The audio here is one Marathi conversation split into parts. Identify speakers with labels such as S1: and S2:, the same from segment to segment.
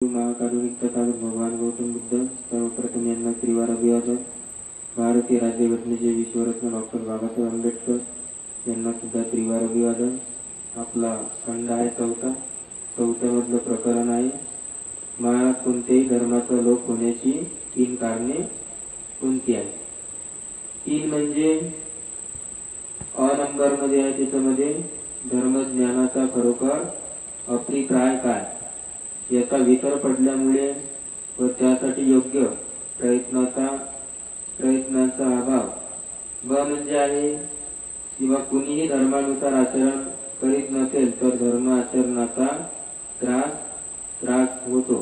S1: महाकारुणिक तथागत भगवान गौतम बुद्ध सर्वप्रथम यांना त्रिवार अभिवादन। भारतीय राज्यघटनेचे विश्वरत्न डॉक्टर बाबासाहेब आंबेडकर यांना सुद्धा त्रिवार अभिवादन। आपला खंड आहे चौथ्यामधलं प्रकरण आहे महाराज कोणत्याही धर्माचा लोक होण्याची 3 कारणे कोणती आहेत। 3 म्हणजे अ नंबर मध्ये आहे, त्याच्यामध्ये धर्मज्ञानाचा खरोखर अभिप्राय काय, याचा विचार पडल्यामुळे व त्यासाठी योग्य प्रयत्नाचा अभाव। ब म्हणजे आहे किंवा कुणीही धर्मानुसार आचरण करीत नसेल तर धर्म आचरणाचा त्रास होतो।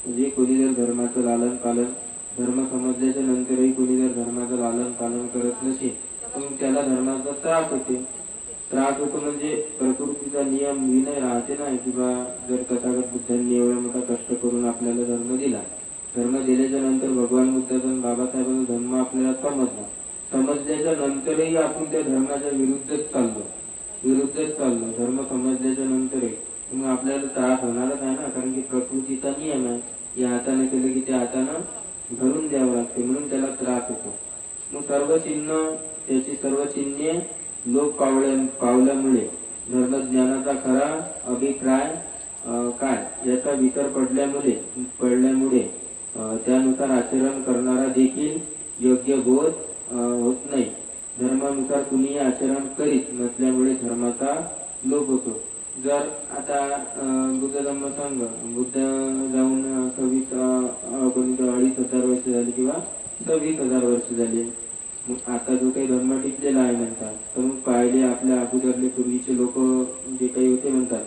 S1: म्हणजे कोणी जर धर्माचं लालन पालन धर्म समजल्याच्या नंतरही कोणी जर धर्माचं लालन पालन करत नसेल तर त्याला धर्माचा त्रास होतो म्हणजे प्रकृतीचा नियम विनय राहते ना, किंवा जर तथागत बुद्धांनी एवढा मोठा कष्ट करून आपल्याला धर्म दिल्याच्या नंतर भगवान बुद्धाचा बाबासाहेबांचा धर्म आपल्याला समजल्याच्या नंतरही आपण त्या धर्माच्या विरुद्धच चाललो धर्म समजल्याच्या नंतरही मग आपल्याला त्रास होणारच आहे ना, कारण की प्रकृतीचा नियम आहे, या हाताने केलं की त्या हाताने धरून द्यावं लागते, म्हणून त्याला त्रास होतो। मग त्याची सर्व चिन्हे लोक पावल्यामुळे धर्मज्ञानाचा खरा अभिप्राय काय याचा विचार पडल्यामुळे त्यानुसार आचरण करणारा देखील योग्य बोध होत नाही। धर्मानुसार कुणीही आचरण करीत नसल्यामुळे धर्माचा लोप होतो। जर आता बुद्ध धम्म संघ बुद्ध जाऊन 2,500 वर्ष झाली किंवा 26,000 वर्ष झाली, मग आता जो काही धर्म टिकलेला आहे म्हणतात, तर मग पहिले आपल्या अगोदरले पूर्वीचे लोक जे काही होते म्हणतात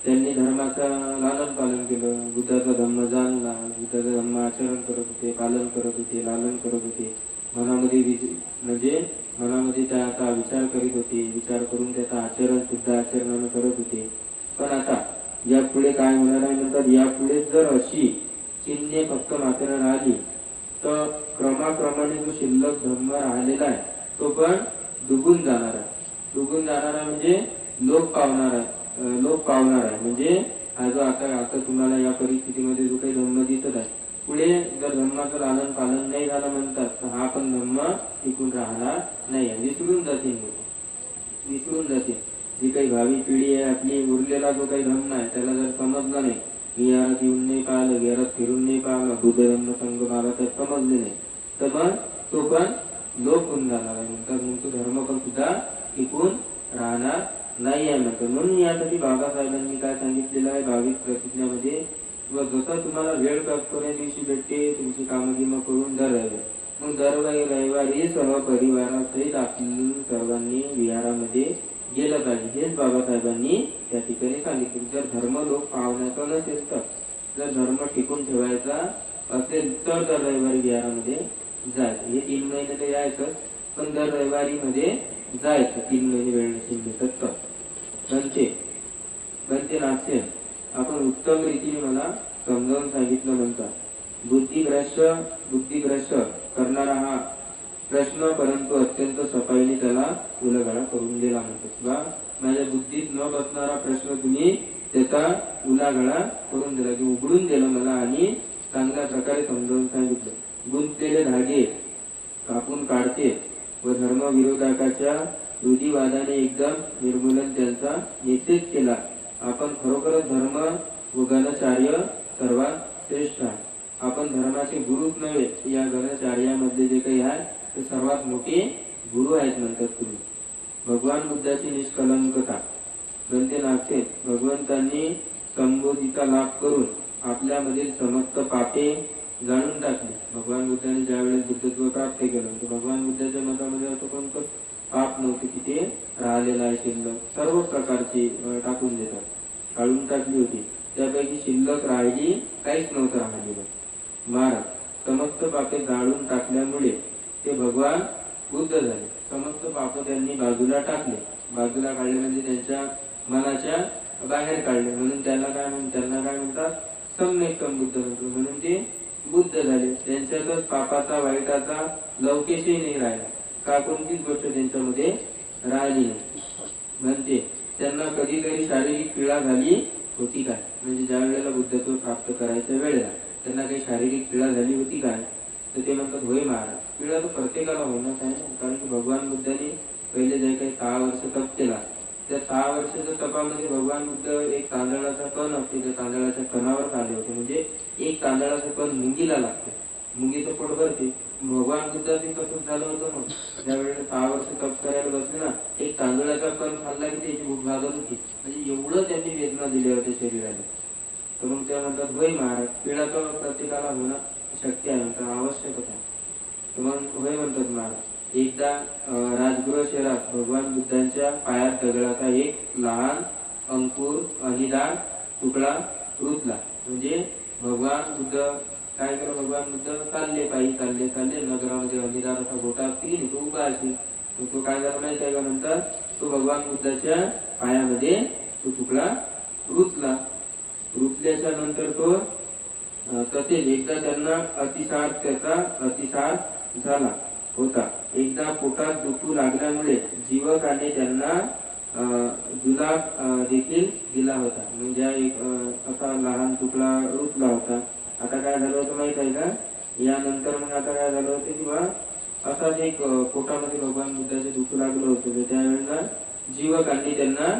S1: त्यांनी धर्माचा लालन पालन केलं, बुद्धाचा धम्म जाणला, बुद्धाचा धम्म आचरण करत होते, पालन करत होते, लालन करत होते, मनामध्ये त्याचा विचार करीत होते, विचार करून त्याचा आचरण सुद्धा आचरणाने करत होते। पण आता यापुढे काय होणार आहे म्हणतात, यापुढे जर अशी चिन्हे फक्त मात्र राहिली तर क्रमाक्रमाने जो शिल्लक धर्म राहिलेला आहे तो पण डुबून जाणार आहे म्हणजे लोप पावणार आहे। म्हणजे हा जो आता तुम्हाला या परिस्थितीमध्ये जो काही धर्म दिसत आहे, पुढे जर धर्माचं लालन पालन नाही झालं म्हणतात तर हा पण धर्म टिकून राहणार नाही, विसरून जाते। जी काही भावी पिढी आहे आपली, उरलेला जो काही धर्म आहे त्याला जर समजलं नाही, विहारात येऊन नाही पाहिलं, विहारात फिरून नाही पाहिलं, बुद्ध धर्म संघ बाबासाहेब समजले नाही, तर मग तो पण लोप होऊन जाणार आहे म्हणतात, मग तो धर्म पण सुद्धा टिकून राहणार नाही आहे म्हणतात। म्हणून यासाठी बाबासाहेबांनी काय सांगितलेलं आहे 22 प्रतिज्ञामध्ये, व जसं तुम्हाला वेळ प्राप्त दिवशी भेटते तुमची कामगिरी करून दर रविवारी सर्व परिवारासहित आपण सर्वांनी विहारामध्ये गेलं पाहिजे, हेच बाबासाहेबांनी त्या ठिकाणी सांगितले। जर धर्म लोक पावण्याचा नसेल तर, जर धर्म टिकून ठेवायचा असेल तर दर रविवारी विहारामध्ये जायचं। हे 3 महिने तर यायचं, पण दर रविवारी मध्ये जायचं, 3 महिने वेळ नसेल भेटत तर। बनते नागसेन आपण उत्तम रीतीने मला समजावून सांगितलं म्हणतात। बुद्धिभ्रष्ट करणारा हा प्रश्न परंतु अत्यंत सफाईने त्याला उलगडा करून दिला म्हणतात, किंवा माझ्या बुद्धीत न बसणारा प्रश्न तुम्ही त्याचा उलगडा करून दिला की उघडून दिलं मला आणि चांगल्या प्रकारे समजावून सांगितलं। गुंतलेले धागे कापून काढते व धर्मविरोधकाच्या रूढीवादाने एकदम निर्मूलन त्यांचा निषेध केला। आपण खरोखरच धर्म व गणचार्य सर्वात श्रेष्ठ आहे। आपण धर्माचे गुरुच नव्हे, या गणचार्यामध्ये जे काही आहे ते सर्वात मोठे गुरु आहेत म्हणतात तुम्ही। भगवान बुद्धाची निष्कलंकता बनते नागसेन भगवंतांनी संबोधीचा लाभ करून आपल्यामधील समस्त पापे जाणून टाकली। भगवान बुद्धांनी ज्यावेळेस बुद्धत्व प्राप्त केलं तर भगवान बुद्धाच्या मतामध्ये असं कोणतं पाप नव्हते की ते राहिलेलं आहे शिल्लक, सर्व प्रकारची टाकून देतात, काढून टाकली होती, त्यापैकी शिल्लक राहिली काहीच नव्हतं राहिलेलं। महाराज समस्त पापे जाळून टाकल्यामुळे ते भगवान बुद्ध झाले। समस्त पाप त्यांनी बाजूला काढले म्हणजे त्यांच्या मनाच्या बाहेर काढले, म्हणून त्यांना काय म्हणतात सम्यक संबुद्ध म्हणतो, म्हणून ते बुद्ध झाले। त्यांच्यातच पापाचा वाईटाचा लवकेशही नाही राहिला, का कोणतीच गोष्ट त्यांच्यामध्ये राहिली नाही। म्हणजे त्यांना कधी शारीरिक पीडा झाली होती काय? म्हणजे ज्या वेळेला बुद्धत्व प्राप्त करायच्या वेळेला त्यांना काही शारीरिक पीडा झाली होती काय, तर ते म्हणतात होय महाराज, पीडा तर प्रत्येकाला होणंच आहे ना. कारण की भगवान बुद्धांनी पहिले जे काही 6 वर्ष तप केला, त्या 6 वर्षाच्या तपामध्ये भगवान बुद्ध एक तांदळाचा कण असते, त्या तांदळाच्या कणावर आले होते. म्हणजे एक तांदळाचा कण मुंगीला लागते, मुंगीचं पोट भरते. भगवान बुद्धाचे तसंच झालं होतं. मग ज्यावेळेला 6 वर्ष तप करायला बसले ना, एक तांदळाचा कण खाल्ला की त्याची भूक भागत होती. म्हणजे एवढं त्यांनी वेदना दिल्या होत्या शरीराला. तर मग त्या म्हणतात होय महाराज, पीडा तर प्रत्येकाला होणं शक्य आहे, म्हणतात आवश्यकच आहे. तर मग होय म्हणतात महाराज. एकदा राजगृह शहरात भगवान बुद्धांच्या पायात दगडाचा एक लहान अंकुर अनिदान तुकडा रुतला. म्हणजे भगवान बुद्ध काय केलं, भगवान बुद्ध चालले नगरामध्ये अनिदान असा गोटा असतील, तो उभा असेल. तो काय झाला माहिती आहे का, नंतर तो भगवान बुद्धाच्या पायामध्ये तो तुकडा रुतला. रुतल्याच्या नंतर तो तसेच एकदा त्यांना अतिसार झाला होता. एकदा पोटात दुखू लागल्यामुळे जीवकाने त्यांना जुलाब देखील दिला होता. म्हणजे एक असा लहान तुकडा रुतला होता. आता काय झालं होतं माहित आहे का, यानंतर मग आता काय झालं होतं किंवा असाच एक पोटामध्ये भगवान बुद्धाचे दुखू लागलं होतं. त्यावेळेला जीवकांनी त्यांना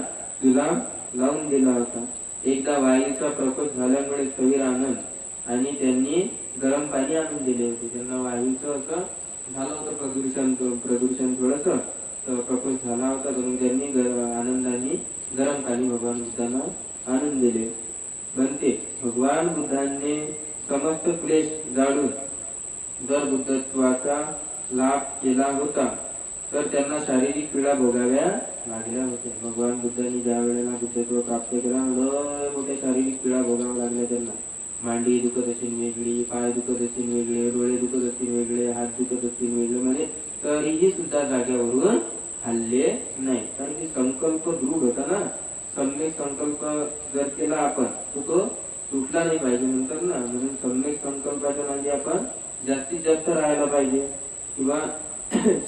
S1: जुलाब लावून दिला होता. एकदा वायूचा प्रकोप झाल्यामुळे स्थविर आनंद आणि त्यांनी गरम पाणी आणून दिले होते. त्यांना वायूचं असं झालं होतं, प्रदूषण थोडस प्रकोप झाला होता, म्हणून त्यांनी आनंदाने गरम पाणी भगवान बुद्धांना आणून दिले. बनते भगवान बुद्धांनी समस्त क्लेश जाळून जर बुद्धत्वाचा लाभ केला होता, तर त्यांना शारीरिक पीडा भोगाव्या लागल्या होत्या. भगवान बुद्धांनी ज्या वेळेला बुद्धत्व प्राप्त केला, लय मोठ्या शारीरिक पीडा भोगाव्या लागल्या त्यांना. मांडी दुखत असेल वेगळी, पाय दुखत असेल वेगळे, डोळे दुखत असतील वेगळे, हात दुखत असतील वेगळे. म्हणजे तरीही सुद्धा जाग्यावरून हल्ले नाही. कारण की संकल्प दृढ होता ना, सम्यक संकल्प जर केला आपण तर तो तुटला नाही पाहिजे नंतर ना. म्हणून सम्यक संकल्पाच्या नांदी आपण जास्तीत जास्त राहायला पाहिजे. किंवा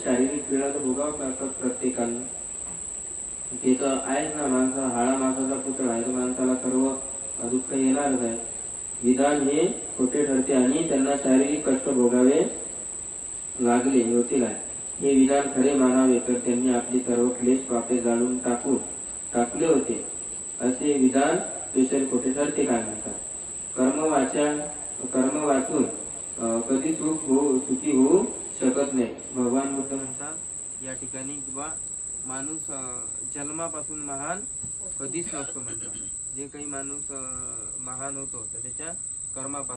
S1: शारीरिक पीडा तर भोगावं लागतात प्रत्येकाला, ते तर आहेच ना. माणसा हाडा माणसाचा पुतळा आहे, तर माणसाला सर्व दुःख येणारच आहे. विधान हे खोटे ठरते आणि त्यांना शारीरिक कष्ट भोगावे लागले होते काय, हे विधान खरे मानावे तर त्यांनी आपली सर्व क्लेश पापे जाळून टाकले होते. असे विधान स्पेशल खोटे ठरते काय म्हणतात. कर्म वाचून कधी सुखी होऊ शकत नाही. भगवान बुद्ध म्हणतात या ठिकाणी किंवा माणूस जन्मापासून महान कधीच नसतो म्हणतात. जे काही माणूस महान होतो तर त्याच्या कर्मापासून